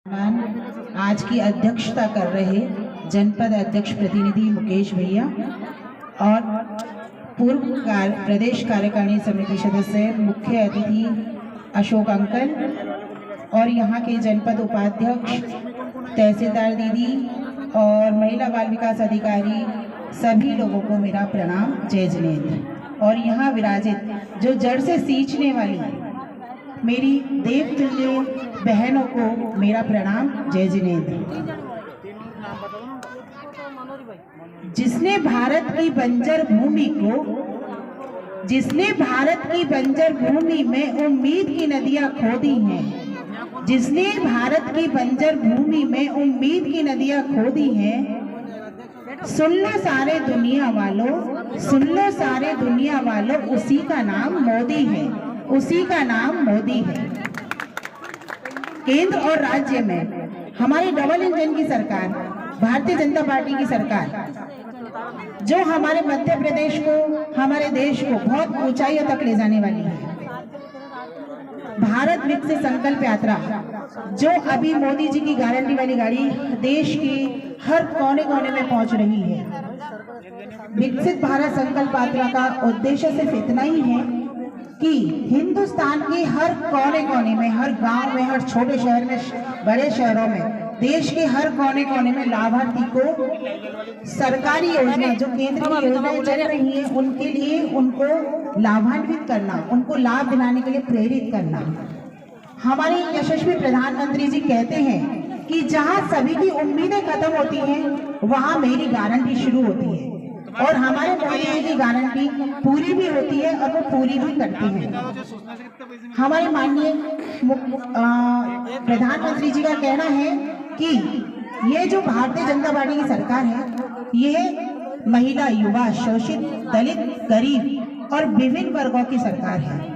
आज की अध्यक्षता कर रहे जनपद अध्यक्ष प्रतिनिधि मुकेश भैया और पूर्व प्रदेश कार्यकारिणी समिति सदस्य मुख्य अतिथि अशोक अंकल और यहाँ के जनपद उपाध्यक्ष तहसीलदार दीदी और महिला बाल विकास अधिकारी सभी लोगों को मेरा प्रणाम जय जिनेन्द्र। और यहाँ विराजित जो जड़ से सींचने वाली मेरी देवतुल्य बहनों को मेरा प्रणाम जय जिनेन्द्र। जिसने भारत की बंजर भूमि में उम्मीद की नदियां खोदी हैं, जिसने भारत की बंजर भूमि में उम्मीद की नदियां खोदी हैं, सुन लो सारे दुनिया वालों, उसी का नाम मोदी है, उसी का नाम मोदी है। केंद्र और राज्य में हमारी डबल इंजन की सरकार, भारतीय जनता पार्टी की सरकार, जो हमारे मध्य प्रदेश को, हमारे देश को बहुत ऊंचाइयों तक ले जाने वाली है। भारत विकसित संकल्प यात्रा जो अभी मोदी जी की गारंटी वाली गाड़ी देश के हर कोने कोने में पहुंच रही है। विकसित भारत संकल्प यात्रा का उद्देश्य सिर्फ इतना ही है कि हिंदुस्तान के हर कोने कोने में, हर गांव में, हर छोटे शहर में, बड़े शहरों में, देश के हर कोने कोने में लाभार्थी को सरकारी योजना, जो केंद्र की योजनाएं चल रही हैं, उनके लिए उनको लाभान्वित करना, उनको लाभ दिलाने के लिए प्रेरित करना। हमारे यशस्वी प्रधानमंत्री जी कहते हैं कि जहां सभी की उम्मीदें खत्म होती हैं, वहां मेरी गारंटी शुरू होती है। और हमारे मोदी जी की गारंटी पूरी भी होती है और वो पूरी भी करते हैं। हमारे माननीय प्रधानमंत्री जी का कहना है कि ये जो भारतीय जनता पार्टी की सरकार है, ये महिला, युवा, शोषित, दलित, गरीब और विभिन्न वर्गों की सरकार है।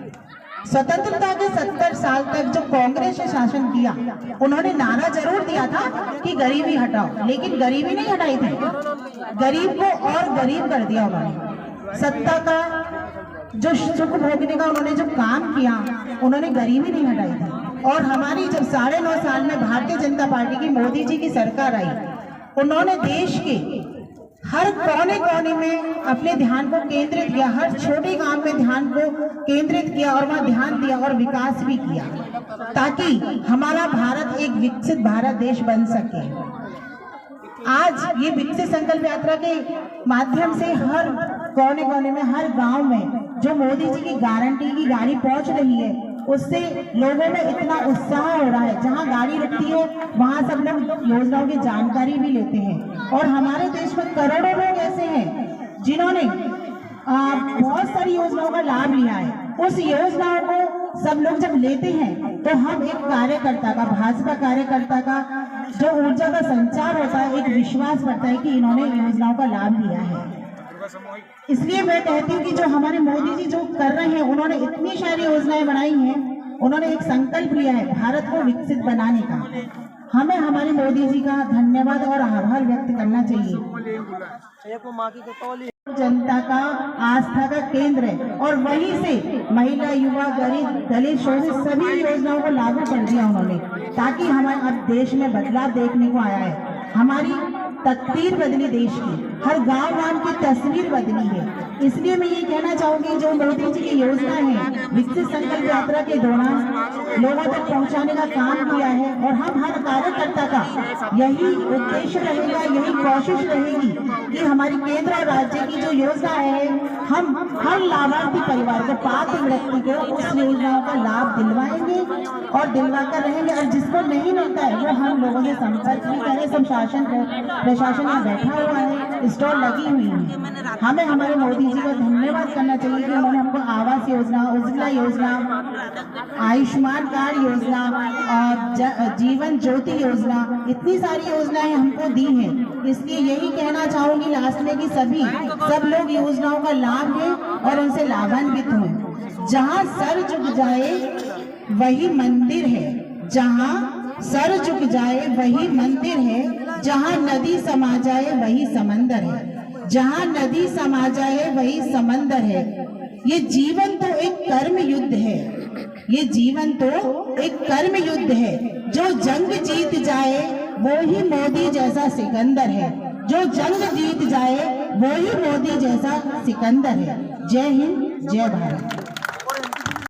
स्वतंत्रता के 70 साल तक जो कांग्रेस ने शासन किया, उन्होंने नारा जरूर दिया था कि गरीबी हटाओ, लेकिन गरीबी नहीं हटाई थी, गरीब को और गरीब कर दिया उन्होंने। सत्ता का जो सुख भोगने का उन्होंने जो काम किया, उन्होंने गरीबी नहीं हटाई थी। और हमारी जब 9.5 साल में भारतीय जनता पार्टी की, मोदी जी की सरकार आई, उन्होंने देश के हर कोने कोने में अपने ध्यान को केंद्रित किया, हर छोटे गांव में ध्यान को केंद्रित किया और वहां ध्यान दिया और विकास भी किया, ताकि हमारा भारत एक विकसित भारत देश बन सके। आज ये विकसित संकल्प यात्रा के माध्यम से हर कोने कोने में, हर गांव में जो मोदी जी की गारंटी की गाड़ी पहुंच रही है, उससे लोगों में इतना उत्साह हो रहा है। जहां गाड़ी रुकती है वहां सब लोग योजनाओं की जानकारी भी लेते हैं। और हमारे देश में करोड़ों लोग ऐसे हैं जिन्होंने बहुत सारी योजनाओं का लाभ लिया है। उस योजनाओं को सब लोग जब लेते हैं तो हम एक कार्यकर्ता का, भाजपा कार्यकर्ता का जो ऊर्जा का संचार होता है, एक विश्वास बढ़ता है कि इन्होंने योजनाओं का लाभ लिया है। इसलिए मैं कहती हूँ कि जो हमारे मोदी जी जो कर रहे हैं, उन्होंने इतनी सारी योजनाएं बनाई हैं, उन्होंने एक संकल्प लिया है भारत को विकसित बनाने का। हमें हमारे मोदी जी का धन्यवाद और आभार व्यक्त करना चाहिए। जनता का आस्था का केंद्र है और वहीं से महिला, युवा, गरीब, दलित, शोषित सभी योजनाओं को लागू कर दिया उन्होंने, ताकि हमारे अब देश में बदलाव देखने को आया है। हमारी तस्वीर बदली, देश की हर गांव गांव की तस्वीर बदली है। इसलिए मैं ये कहना चाहूंगी, जो मोदी जी की योजना है विकसित संकल्प यात्रा के दौरान लोगों तक पहुंचाने का काम किया है, और हम हर कार्यकर्ता का यही उद्देश्य रहेगा, यही कोशिश रहेगी कि हमारी केंद्र और राज्य की जो योजना है, हम हर लाभार्थी परिवार को, पात्र व्यक्ति को उस योजनाओं का लाभ दिलवाएंगे और दिलवा कर रहेंगे। और जिसको नहीं मिलता है वो हम लोगों से संपर्क भी करें। प्रशासन यहाँ बैठा हुआ है, स्टॉल लगी हुई है। हमें हमारे मोदी जी को धन्यवाद करना चाहिए कि उन्होंने हमको आवास योजना, उज्ज्वला योजना, आयुष्मान कार्ड योजना और जीवन ज्योति योजना, इतनी सारी योजनाएं हमको दी हैं। इसलिए यही कहना चाहूंगी लास्ट में कि सब लोग योजनाओं का लाभ लें और उनसे लाभान्वित हों। जहां सर झुक जाए वही मंदिर है, जहां सर झुक जाए वही मंदिर है, जहां नदी समा जाए वही समंदर है, जहां नदी समा जाए वही समंदर है। ये जीवन तो एक कर्म युद्ध है, ये जीवन तो एक कर्म युद्ध है। जो जंग जीत वो ही मोदी जैसा सिकंदर है, जो जंग जीत जाए वो ही मोदी जैसा सिकंदर है। जय हिंद, जय भारत।